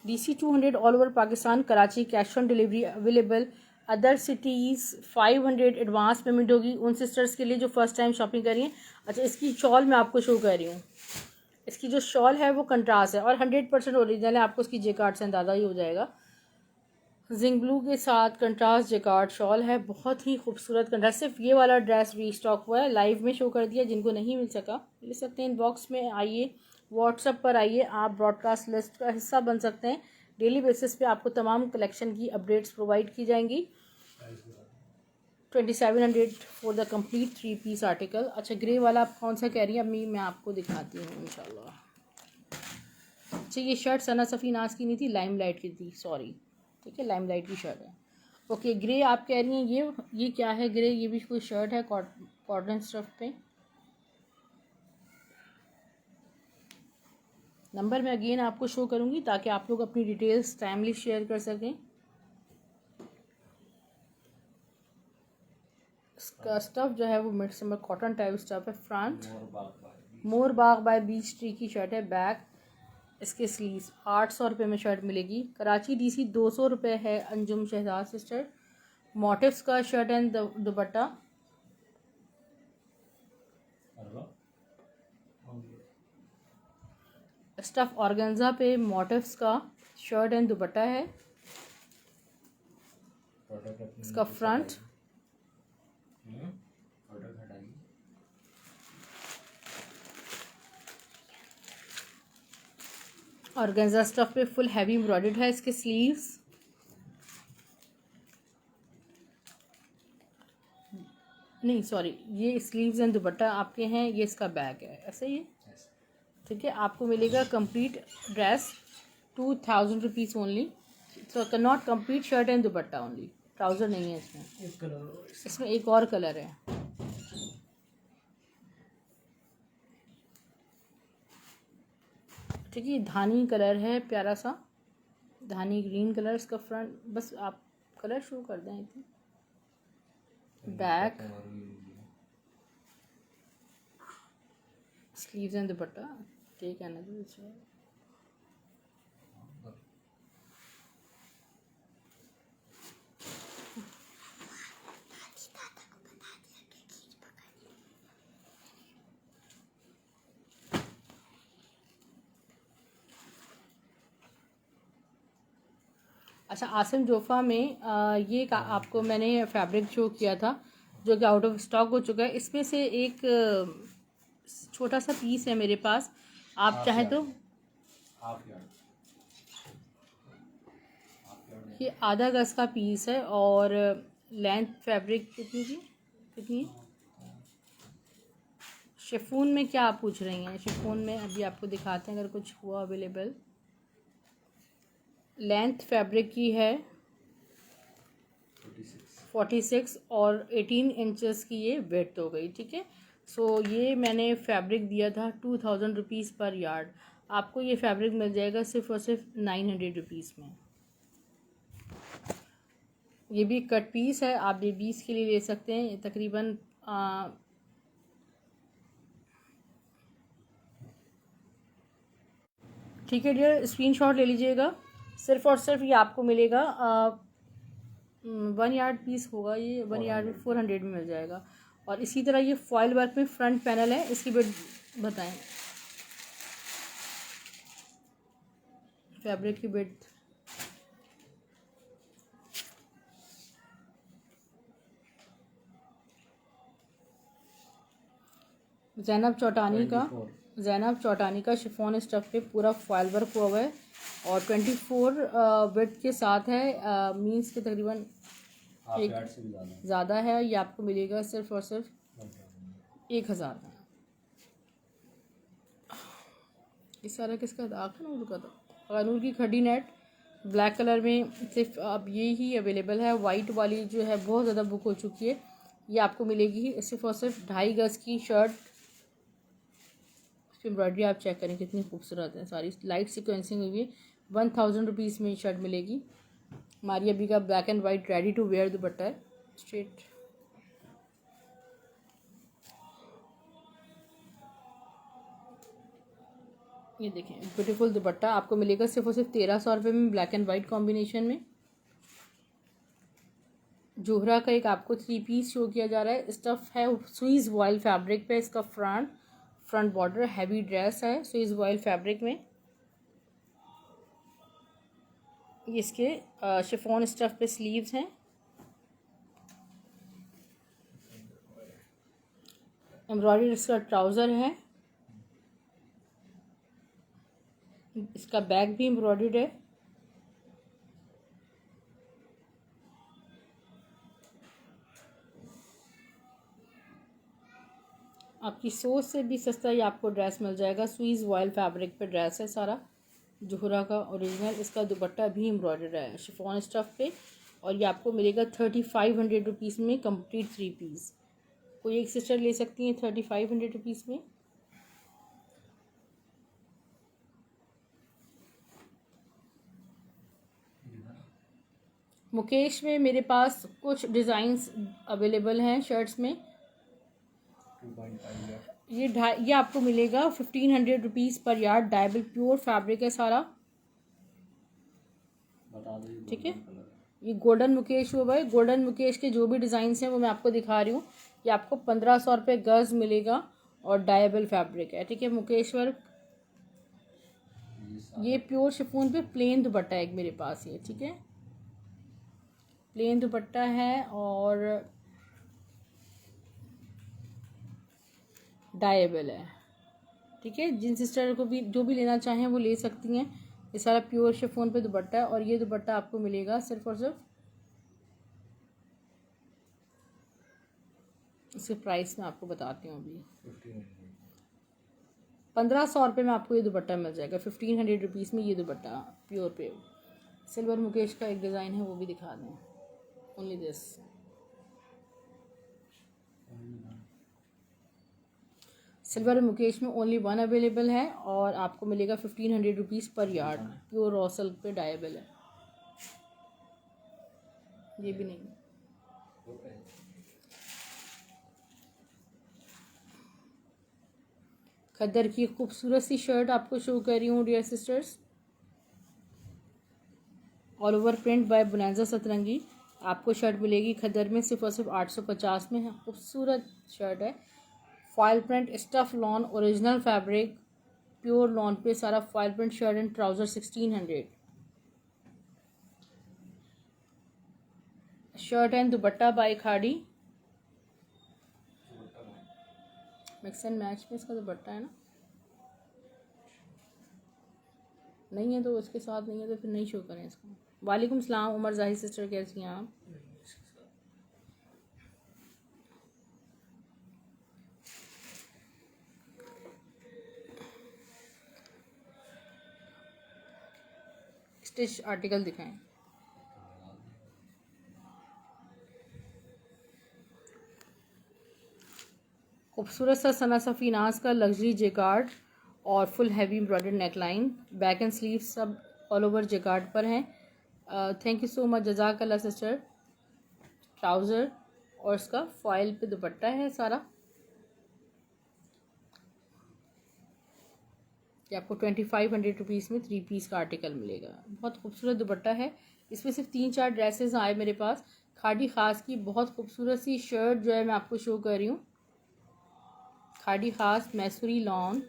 DC 200 all over Pakistan, Karachi cash on delivery available. Other cities 500 advance payment होगी उन सिस्टर्स के लिए जो फर्स्ट टाइम शॉपिंग कर रही हैं। अच्छा, इसकी शॉल मैं आपको शो कर रही हूँ। इसकी जो शॉल है वो कंट्रास्ट है और 100% ओरिजिनल है। आपको इसकी जेकार्ड से अंदाज़ा ही हो जाएगा। जिंक ब्लू के साथ कंट्रास्ट जेकार्ड शॉल है, बहुत ही खूबसूरत कंट्रास्ट। सिर्फ ये वाला ड्रेस रीस्टॉक हुआ है, लाइव में शो कर दिया। जिनको नहीं मिल सका ले सकते हैं, इनबॉक्स में आइए, व्हाट्सएप पर आइए, आप ब्रॉडकास्ट लिस्ट का हिस्सा बन सकते हैं। डेली बेसिस पे आपको तमाम कलेक्शन की अपडेट्स प्रोवाइड की जाएंगी। 2700 for the complete 3 piece article. अच्छा, ग्रे वाला आप कौन सा कह रही हैं अम्मी, मैं आपको दिखाती हूँ इंशाल्लाह। अच्छा, ये शर्ट सना सफ़ी नाज की नहीं थी, लाइम लाइट की थी, सॉरी, ठीक है, लाइम लाइट की शर्ट है। ओके, ग्रे आप कह रही हैं, ये क्या है ग्रे? ये भी कोई शर्ट है कॉटन स्टफ पे। नंबर मैं अगेन आपको शो करूँगी ताकि आप लोग अपनी डिटेल्स टाइमली शेयर कर सकें। इसका स्टफ जो है वो mid summer cotton type stuff है। फ्रंट मोर बाग बाय बीच ट्री की शर्ट है। बैक इसके स्लीव्स 800 रुपये में शर्ट मिलेगी। कराची DC 200 रुपये है। अंजुम शहजाद सिस्टर, मोटिव्स का shirt and dupatta. Stuff organza पे मोटिव्स का शर्ट एंड दुपट्टा है। इसका फ्रंट ऑर्गेन्जा स्टफ पे फुल हैवी एम्ब्रॉयडर्ड है। इसके स्लीव्स नहीं, सॉरी, ये स्लीव्स एंड दुपट्टा आपके हैं, ये इसका बैक है, ऐसे ही, ठीक है। आपको मिलेगा complete dress 2000 rupees only. So not complete shirt and dupatta only, trouser नहीं है इसमें। इसमें एक और कलर है, ठीक है, धानी कलर है, प्यारा सा धानी ग्रीन कलर। इसका फ्रंट बस आप कलर शो कर दें। बैक स्लीव्स एंड दुपट्टा, ठीक है ना जी। अच्छा, आसिम जोफ़ा में ये आपको मैंने फैब्रिक शो किया था जो कि आउट ऑफ स्टॉक हो चुका है। इसमें से एक छोटा सा पीस है मेरे पास, आप चाहें तो ये आधा गज का पीस है। और लेंथ फैब्रिक कितनी थी, कितनी है? शिफॉन में क्या आप पूछ रही हैं? शिफॉन में अभी आपको दिखाते हैं अगर कुछ हुआ अवेलेबल। लेंथ फैब्रिक की है 46 और 18 इंचेस की ये विड्थ हो गई, ठीक है। सो ये मैंने फैब्रिक दिया था 2000 रुपीज़ पर यार्ड। आपको ये फैब्रिक मिल जाएगा सिर्फ और सिर्फ 900 रुपीज़ में। ये भी कट पीस है, आप बेबीज़ के लिए ले सकते हैं। तकरीबन ठीक है डियर, स्क्रीनशॉट ले लीजिएगा। सिर्फ और सिर्फ ये आपको मिलेगा 1 यार्ड पीस होगा, ये 1 यार्ड में 400 में मिल जाएगा। और इसी तरह ये फॉयल वर्क में फ्रंट पैनल है, इसकी बिड बताएं, फैब्रिक की बिड। जैनब चौटानी का शिफॉन स्टफ पे पूरा फॉयल वर्क हुआ है और 24 विड्थ के साथ है। मीन्स के तकरीबन एक ज़्यादा है। ये आपको मिलेगा सिर्फ और सिर्फ 1000 में। इस सारा किसका था? खानूर का था। खानूर की खड़ी नेट ब्लैक कलर में सिर्फ अब ये ही अवेलेबल है। वाइट वाली जो है बहुत ज़्यादा बुक हो चुकी है। ये आपको मिलेगी सिर्फ और सिर्फ 2.5 गज की शर्ट। इसकी एम्ब्रॉयडरी आप चेक करें कितनी खूबसूरत है, सारी लाइट सिक्वेंसिंग हुई है। 1000 रुपीज़ में शर्ट मिलेगी। हमारी अभी का black and white ready to wear dupatta है स्ट्रेट। ये देखें ब्यूटीफुल दुपट्टा आपको मिलेगा सिर्फ और सिर्फ 1300 रुपये में, ब्लैक एंड वाइट कॉम्बिनेशन में। जोहरा का एक आपको 3 पीस शो किया जा रहा है। स्टफ है स्वीज वॉयल फैब्रिक पे। इसका फ्रंट बॉर्डर हैवी ड्रेस है स्वीज वॉयल फैब्रिक में। ये इसके शिफॉन स्टफ पे स्लीव्स हैं। एम्ब्रॉयडरी इसका ट्राउज़र है। इसका बैग भी एम्ब्रॉयडर्ड है। आपकी सोच से भी सस्ता ही आपको ड्रेस मिल जाएगा। स्वीज वॉयल फैब्रिक पे ड्रेस है सारा, जोहरा का ओरिजिनल। इसका दुपट्टा भी एम्ब्रॉयडर्ड है शिफॉन स्टफ पे। और ये आपको मिलेगा 3500 रुपीज़ में कंप्लीट 3 पीस। कोई एक सिस्टर ले सकती हैं 3500 रुपीज़ में। मुकेश में मेरे पास कुछ डिज़ाइंस अवेलेबल हैं शर्ट्स में। ये आपको मिलेगा 1500 रुपीज़ पर यार्ड। डायबल प्योर फैब्रिक है सारा, ठीक है। ये गोल्डन मुकेश हुआ भाई। गोल्डन मुकेश के जो भी डिज़ाइंस हैं वो मैं आपको दिखा रही हूँ। ये आपको 1500 रुपये गज मिलेगा और डायबल फैब्रिक है, ठीक है। मुकेश वर्क। ये प्योर शिफॉन पे प्लेन दुपट्टा है एक मेरे पास ये, ठीक है। प्लेन दुपट्टा है और डायबल है, ठीक है। जिन सिस्टर को भी जो भी लेना चाहें वो ले सकती हैं। ये सारा प्योर शिफॉन पे दुपट्टा है और ये दुपट्टा आपको मिलेगा सिर्फ और सिर्फ, इसके प्राइस मैं आपको बताती हूँ अभी। 1500 रुपये में आपको ये दुपट्टा मिल जाएगा। 1500 रुपीज़ में ये दुपट्टा प्योर पे। सिल्वर मुकेश का एक डिज़ाइन है वो भी दिखा दें। Only this. सिल्वर मुकेश में ओनली 1 अवेलेबल है और आपको मिलेगा 1500 रुपीज़ पर यार्ड। प्योर रॉ सिल्क पे डायबल है। ये भी नहीं। खद्दर की खूबसूरत सी शर्ट आपको शो कर रही हूँ dear sisters. All over print by Bonanza Satrangi. आपको शर्ट मिलेगी खद्दर में सिर्फ और सिर्फ 850 में है। खूबसूरत शर्ट है। Foil print stuff lawn original fabric pure lawn पे सारा foil print shirt and trouser 1600। Shirt and dupatta by Khaadi. Mix and match में इसका दुपट्टा है ना, नहीं है तो उसके साथ नहीं है तो फिर नहीं शो करें इसको। वालेकुम सलाम उमर जाहिद सिस्टर, कैसी हैं आप? स्टिच आर्टिकल दिखाएं। खूबसूरत सा सना सफ़ीनाज का लग्जरी जेकार्ड और full heavy embroidered neckline. Back and sleeve सब ऑल ओवर जेकार्ड पर हैं। थैंक यू सो मच जज़ाकल्लाह सिस्टर। ट्राउज़र और इसका फॉयल पे दुपट्टा है सारा। ये आपको 2500 रुपीज़ में 3 पीस का आर्टिकल मिलेगा। बहुत खूबसूरत दुपट्टा है। इसमें सिर्फ 3-4 ड्रेसेस आए मेरे पास। खाड़ी ख़ास की बहुत खूबसूरत सी शर्ट जो है मैं आपको शो कर रही हूँ। खाड़ी ख़ास मैसूरी लॉन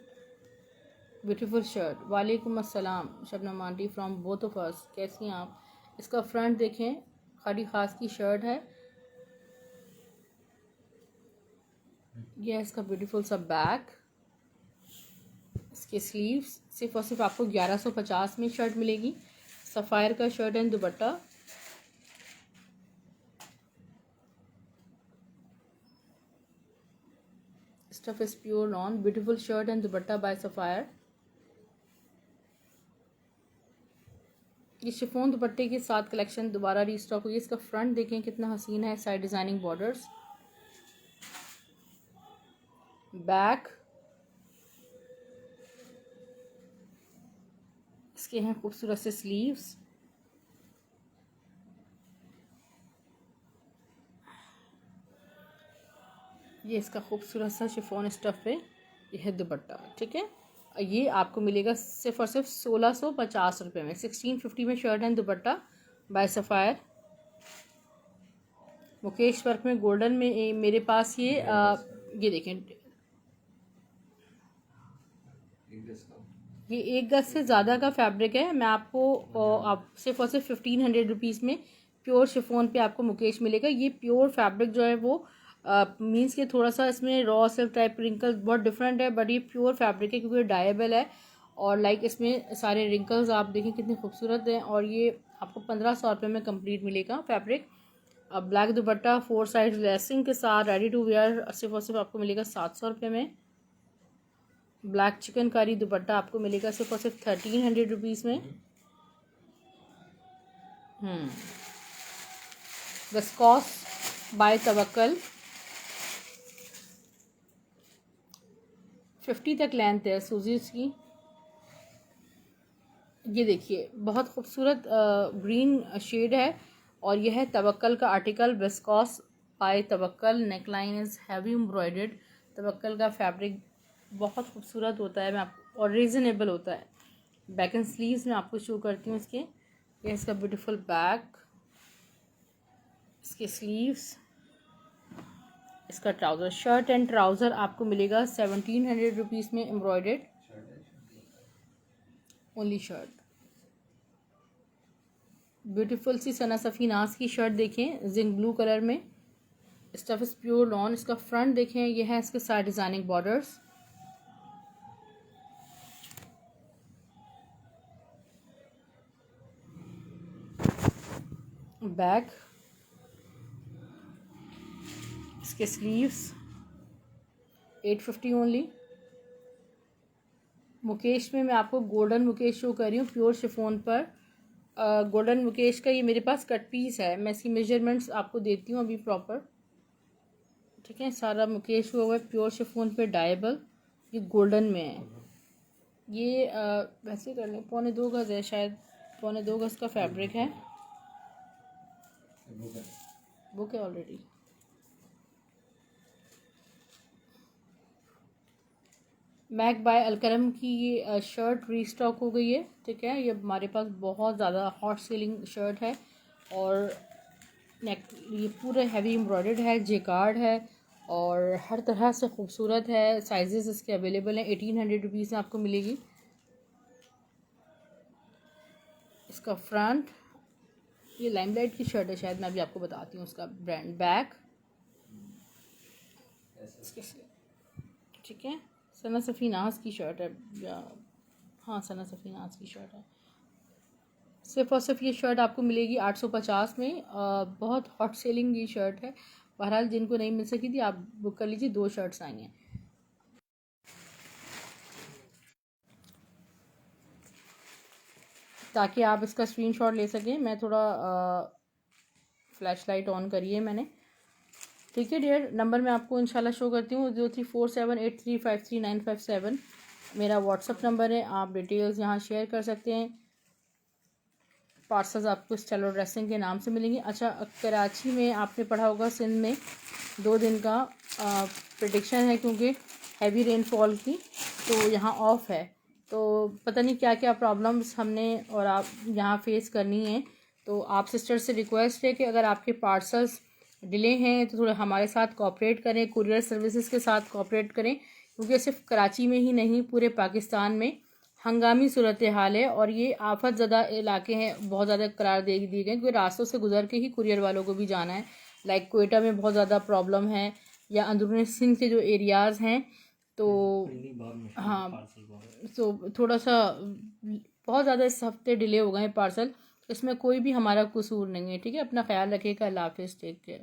ब्यूटीफुल शर्ट। वालेकुम अस्सलाम Shabnam aunty from both of us, कैसी हैं आप? इसका फ्रंट देखें, खाड़ी ख़ास की शर्ट है। यह है इसका ब्यूटीफुल सा बैक। इसके स्लीव्स सिर्फ और सिर्फ आपको 1150 में शर्ट मिलेगी। सफ़ायर का shirt and dupatta. Stuff is pure lawn, beautiful shirt and dupatta by Sapphire. ये शिफॉन दुपट्टे के साथ कलेक्शन दोबारा रीस्टॉक हुई है। इसका फ्रंट देखें कितना हसीन है, साइड डिजाइनिंग बॉर्डर्स। बैक इसके हैं खूबसूरत से स्लीव्स। ये इसका खूबसूरत सा शिफॉन स्टफ है, ये है दुपट्टा। ठीक है, ये आपको मिलेगा सिर्फ और सिर्फ 1650 रुपये में। 1650 में shirt and dupatta by Sapphire. Mukaish work में गोल्डन में मेरे पास ये देखें, ये 1 गज से ज़्यादा का फैब्रिक है। मैं आपको आप सिर्फ और सिर्फ 1500 रुपीज़ में प्योर शिफॉन पे आपको मुकेश मिलेगा। ये प्योर फैब्रिक जो है वो मीन्स के थोड़ा सा इसमें रॉ सिल्क टाइप रिंकल्स बहुत डिफरेंट है, बट ये प्योर फैब्रिक है क्योंकि डायबल है। और लाइक इसमें सारे रिंकल्स आप देखें कितने खूबसूरत हैं। और ये आपको 1500 रुपये में कंप्लीट मिलेगा फैब्रिक। अब ब्लैक दुपट्टा 4 साइड लेसिंग के साथ रेडी टू वेयर सिर्फ और सिर्फ आपको मिलेगा 700 रुपये में। ब्लैक चिकनकारी दुपट्टा आपको मिलेगा सिर्फ और सिर्फ 1300 रुपीज़ में। विस्कॉस बाय तवक्कल 50 तक लेंथ है सूजी इसकी। ये देखिए बहुत खूबसूरत ग्रीन शेड है और यह है तवक्कल का article. Viscose by Tawakkal, neckline is heavy embroidered. Tawakkal का फैब्रिक बहुत खूबसूरत होता है, मैं आपको और रीज़नेबल होता है। बैक एंड स्लीव्स में आपको शो करती हूँ इसके। ये इसका ब्यूटीफुल बैक, इसके स्लीव्स, इसका ट्राउज़र। शर्ट एंड ट्राउज़र आपको मिलेगा 1700 रुपीज़ में एम्ब्रॉयडर्ड, ओनली शर्ट। ब्यूटीफुल सी सना सफ़ीनास की शर्ट देखें जिंक ब्लू कलर में। Stuff is pure lawn. इसका फ्रंट देखें, ये है इसके साइड डिज़ाइनिंग बॉर्डर्स। बैक, इसके स्लीव्स 850 ओनली। मुकेश में मैं आपको गोल्डन मुकेश शो कर रही हूँ प्योर शिफॉन पर। गोल्डन मुकेश का ये मेरे पास कट पीस है, मैं इसकी मेजरमेंट्स आपको देती हूँ अभी प्रॉपर। ठीक है, सारा मुकेश हुआ है प्योर शिफॉन पे डायबल। ये गोल्डन में है। ये वैसे कर लें 2.25 गज है शायद, 2.25 गज का फैब्रिक है। बुक है ऑलरेडी। मैक बाय अलकरम की ये शर्ट रीस्टॉक हो गई है। ठीक है, ये हमारे पास बहुत ज़्यादा हॉट सेलिंग शर्ट है और नेक ये पूरा हैवी एम्ब्रॉयडर्ड है, जेकार्ड है और हर तरह से खूबसूरत है। साइजेस इसके अवेलेबल हैं। 1800 रुपीज़ में आपको मिलेगी। इसका फ्रंट ये लाइमलाइट की शर्ट है शायद, मैं अभी आपको बताती हूँ उसका ब्रांड। बैक, ठीक है, सना सफ़ीनास की शर्ट है, हाँ सना सफ़ीनास की शर्ट है। सिर्फ और सिर्फ ये शर्ट आपको मिलेगी 850 में। बहुत हॉट सेलिंग ये शर्ट है। बहरहाल जिनको नहीं मिल सकी थी आप बुक कर लीजिए, 2 शर्ट्स आई हैं। ताकि आप इसका स्क्रीनशॉट ले सकें। मैं थोड़ा फ्लैश लाइट ऑन करिए मैंने। ठीक है डियर, नंबर मैं आपको इंशाल्लाह शो करती हूँ। 0347835397 मेरा व्हाट्सअप नंबर है। आप डिटेल्स यहाँ शेयर कर सकते हैं। पार्सल्स आपको स्टेलो ड्रेसिंग के नाम से मिलेंगे। अच्छा, कराची में आपने पढ़ा होगा सिंध में 2 दिन का प्रेडिक्शन है क्योंकि हैवी रेनफॉल की, तो यहाँ ऑफ है। तो पता नहीं क्या क्या प्रॉब्लम्स हमने और आप यहाँ फेस करनी है। तो आप सिस्टर से रिक्वेस्ट है कि अगर आपके पार्सल्स डिले हैं तो थोड़ा हमारे साथ कोऑपरेट करें, कुरियर सर्विसेज के साथ कोऑपरेट करें क्योंकि सिर्फ कराची में ही नहीं पूरे पाकिस्तान में हंगामी सूरत हाल है और ये आफत ज़दा इलाके हैं, बहुत ज़्यादा करार दे दिए गए क्योंकि रास्तों से गुजर के ही कुरियर वालों को भी जाना है। लाइक कोयटा में बहुत ज़्यादा प्रॉब्लम है या अंदरूनी सिंध के जो एरियाज़ हैं, तो हाँ, तो थोड़ा सा बहुत ज़्यादा इस हफ्ते डिले हो गए हैं पार्सल। इसमें कोई भी हमारा कसूर नहीं है। ठीक है, अपना ख्याल रखिएगा। अल्लाह हाफिज़, टेक केयर।